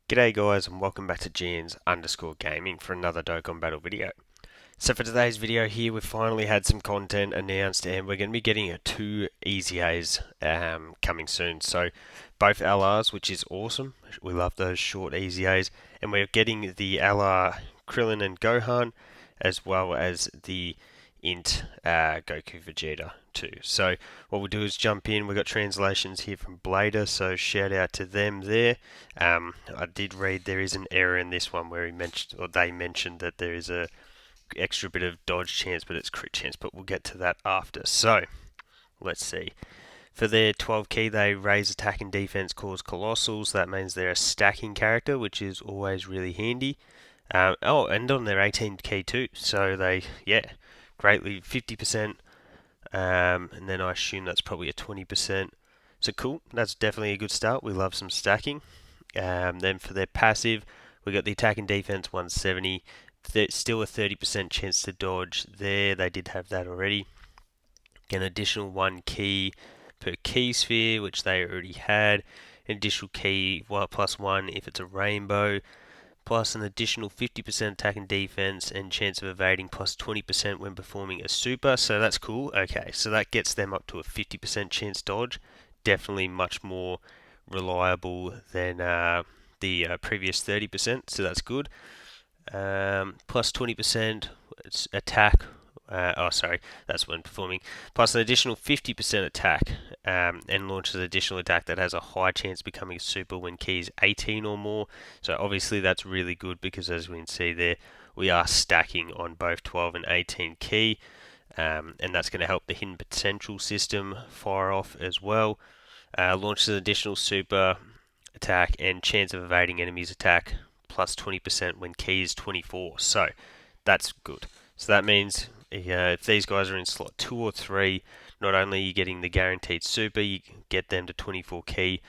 G'day guys and welcome back to GNs_gaming for another Dokkan battle video. So for today's video here we've finally had some content announced and we're going to be getting two EZAs coming soon. So both LRs, which is awesome, we love those short EZAs, and we're getting the LR Krillin and Gohan as well as the INT Goku Vegeta too. So what we'll do is jump in. We've got translations here from Blader, so shout out to them there. I did read there is an error in this one where he mentioned, or they mentioned, that there is a extra bit of dodge chance, but it's crit chance. But we'll get to that after. So let's see. For their 12 key, they raise attack and defense, cause colossals. That means they're a stacking character, which is always really handy. Oh, and on their 18 key too. So they, greatly 50%. And then I assume that's probably a 20%. So cool, that's definitely a good start. We love some stacking. Then for their passive, we got the attack and defense 170. Still a 30% chance to dodge there. They did have that already. An additional 1 key per key sphere, which they already had. An additional key plus 1 if it's a rainbow. Plus an additional 50% attack and defense and chance of evading plus 20% when performing a super. So that's cool. Okay, so that gets them up to a 50% chance dodge. Definitely much more reliable than the previous 30%, so that's good. Plus 20% attack. That's when performing. Plus an additional 50% attack and launches an additional attack that has a high chance of becoming a super when key is 18 or more. So obviously that's really good because, as we can see there, we are stacking on both 12 and 18 key. And that's going to help the hidden potential system fire off as well. Launches an additional super attack and chance of evading enemies' attack plus 20% when key is 24. So that's good. So that means if these guys are in slot 2 or 3, not only are you getting the guaranteed super, you get them to 24 key.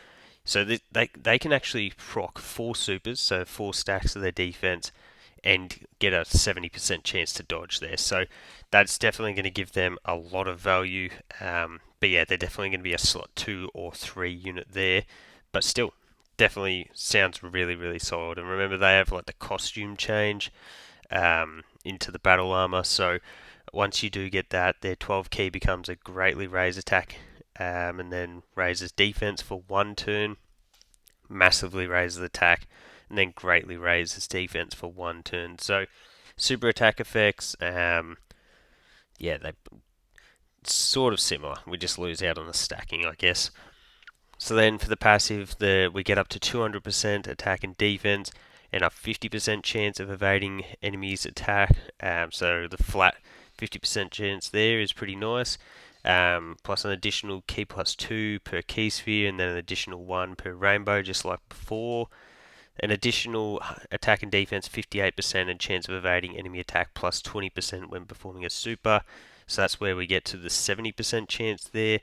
So they can actually proc 4 supers, so 4 stacks of their defense, and get a 70% chance to dodge there. So that's definitely going to give them a lot of value. But yeah, they're definitely going to be a slot 2 or 3 unit there. But still, definitely sounds really, really solid. And remember, they have like the costume change into the battle armor. So once you do get that, their 12 key becomes a greatly raised attack and then raises defense for 1 turn, massively raises attack, and then greatly raises defense for 1 turn. So super attack effects, they sort of similar. We just lose out on the stacking, I guess. So then for the passive, we get up to 200% attack and defense and a 50% chance of evading enemies' attack. So the flat 50% chance there is pretty nice. Plus an additional key plus 2 per key sphere and then an additional 1 per rainbow, just like before. An additional attack and defense 58% and chance of evading enemy attack plus 20% when performing a super. So that's where we get to the 70% chance there.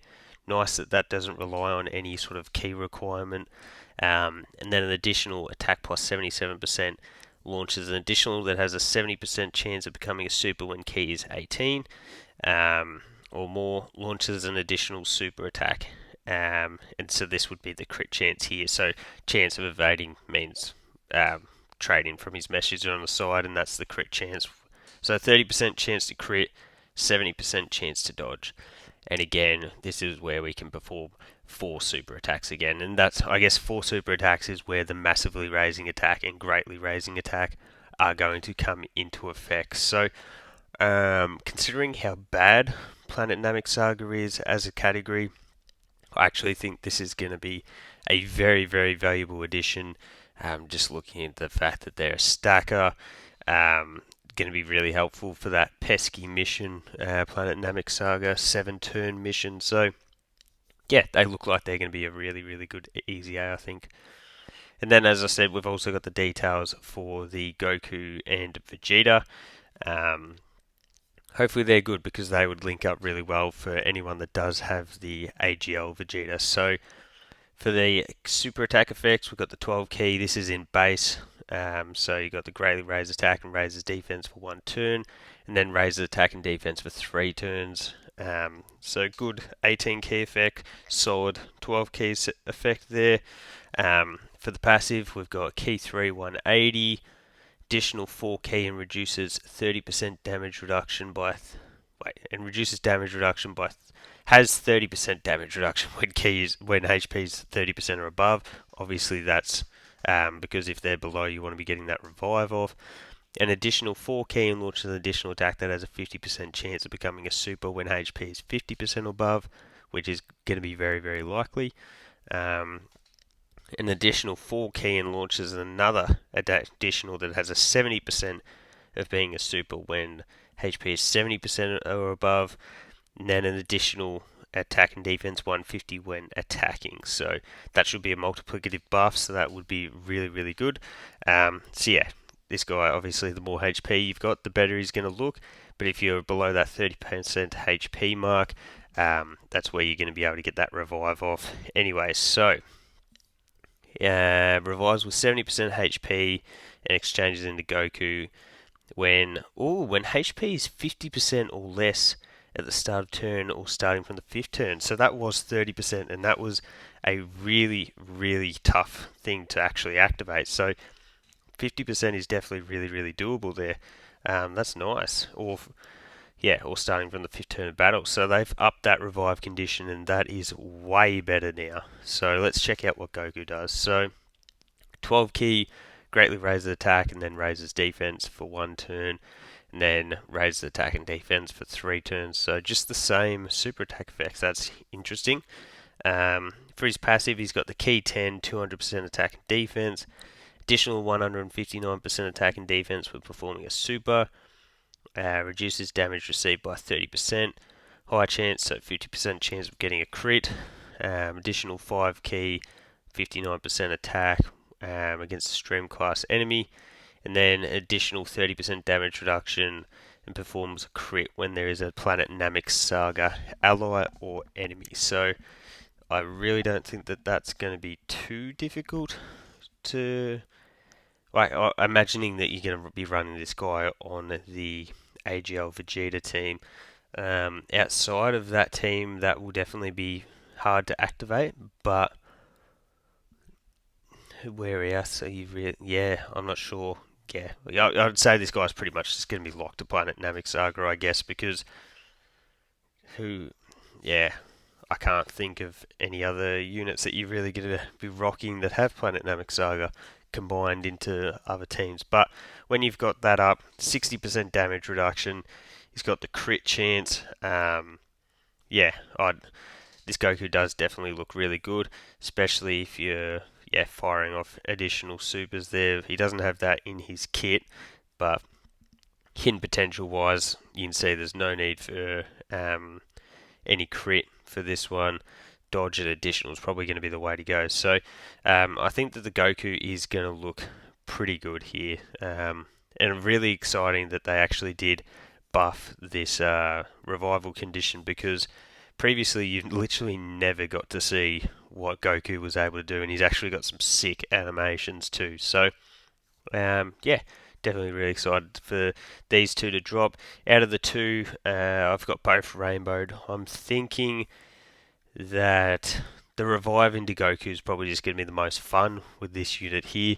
Nice that that doesn't rely on any sort of key requirement. And then an additional attack plus 77% launches an additional that has a 70% chance of becoming a super when key is 18 or more, launches an additional super attack. And so this would be the crit chance here. So chance of evading means trading from his message on the side, and that's the crit chance. So 30% chance to crit, 70% chance to dodge. And again, this is where we can perform 4 super attacks again. And that's, I guess, 4 super attacks is where the massively raising attack and greatly raising attack are going to come into effect. So, considering how bad Planet Namek Saga is as a category, I actually think this is going to be a very, very valuable addition. Just looking at the fact that they're a stacker, going to be really helpful for that pesky mission, Planet Namek Saga 7-turn mission. So yeah, they look like they're going to be a really, really good EZA, I think. And then, as I said, we've also got the details for the Goku and Vegeta. Hopefully they're good because they would link up really well for anyone that does have the AGL Vegeta. So for the super attack effects, we've got the 12 key. This is in base. So you got the greatly raised attack and raises defense for 1 turn, and then raises attack and defense for 3 turns. So good 18 key effect, solid 12 key effect there. For For the passive, we've got key 3 180, additional 4 key and reduces 30% damage reduction by reduces damage reduction by has 30% damage reduction when HP is 30% or above. Obviously that's because if they're below, you want to be getting that revive off. An additional 4 key and launches an additional attack that has a 50% chance of becoming a super when HP is 50% above, which is going to be very, very likely. An additional 4 key and launches another additional that has a 70% of being a super when HP is 70% or above, and then an additional attack and defense 150 when attacking. So that should be a multiplicative buff, so that would be really, really good. So yeah, this guy, obviously the more HP you've got, the better he's going to look, but if you're below that 30% HP mark, that's where you're going to be able to get that revive off anyway. So revives with 70% HP and exchanges into Goku when HP is 50% or less at the start of turn or starting from the 5th turn. So that was 30%, and that was a really, really tough thing to actually activate. So 50% is definitely really, really doable there. That's nice. Or starting from the 5th turn of battle. So they've upped that revive condition, and that is way better now. So let's check out what Goku does. So 12 key greatly raises attack and then raises defense for 1 turn, and then raises attack and defense for 3 turns. So just the same super attack effects. That's interesting. For his passive, he's got the key 10, 200% attack and defense, additional 159% attack and defense for performing a super, reduces damage received by 30%, high chance, so 50% chance of getting a crit, additional 5 key, 59% attack against a stream class enemy, and then additional 30% damage reduction and performs a crit when there is a Planet Namek Saga ally or enemy. So I really don't think that that's going to be too difficult to... imagining that you're going to be running this guy on the AGL Vegeta team. Outside of that team, that will definitely be hard to activate, but where else are you I'm not sure. I'd say this guy's pretty much just going to be locked to Planet Namek Saga, I guess, because I can't think of any other units that you're really going to be rocking that have Planet Namek Saga combined into other teams. But when you've got that up, 60% damage reduction, he's got the crit chance. This Goku does definitely look really good, especially if you're firing off additional supers there. He doesn't have that in his kit, but hidden potential wise, you can see there's no need for any crit for this one. Dodge and additional is probably going to be the way to go. So I think that the Goku is going to look pretty good here, and really exciting that they actually did buff this revival condition, because previously you literally never got to see what Goku was able to do, and he's actually got some sick animations too. So definitely really excited for these two to drop. Out of the two, I've got both rainbowed. I'm thinking that the revive into Goku is probably just going to be the most fun with this unit here,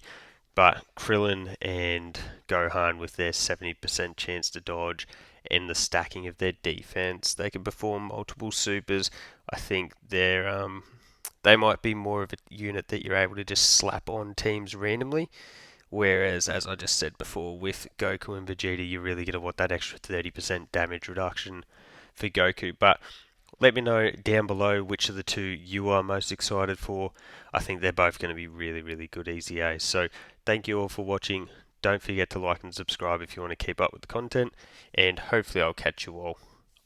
but Krillin and Gohan with their 70% chance to dodge and the stacking of their defense, they can perform multiple supers. I think they might be more of a unit that you're able to just slap on teams randomly, whereas, as I just said before, with Goku and Vegeta, you're really going to want that extra 30% damage reduction for Goku. But let me know down below which of the two you are most excited for. I think they're both going to be really, really good EZAs. So thank you all for watching. Don't forget to like and subscribe if you want to keep up with the content, and hopefully I'll catch you all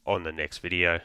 on the next video.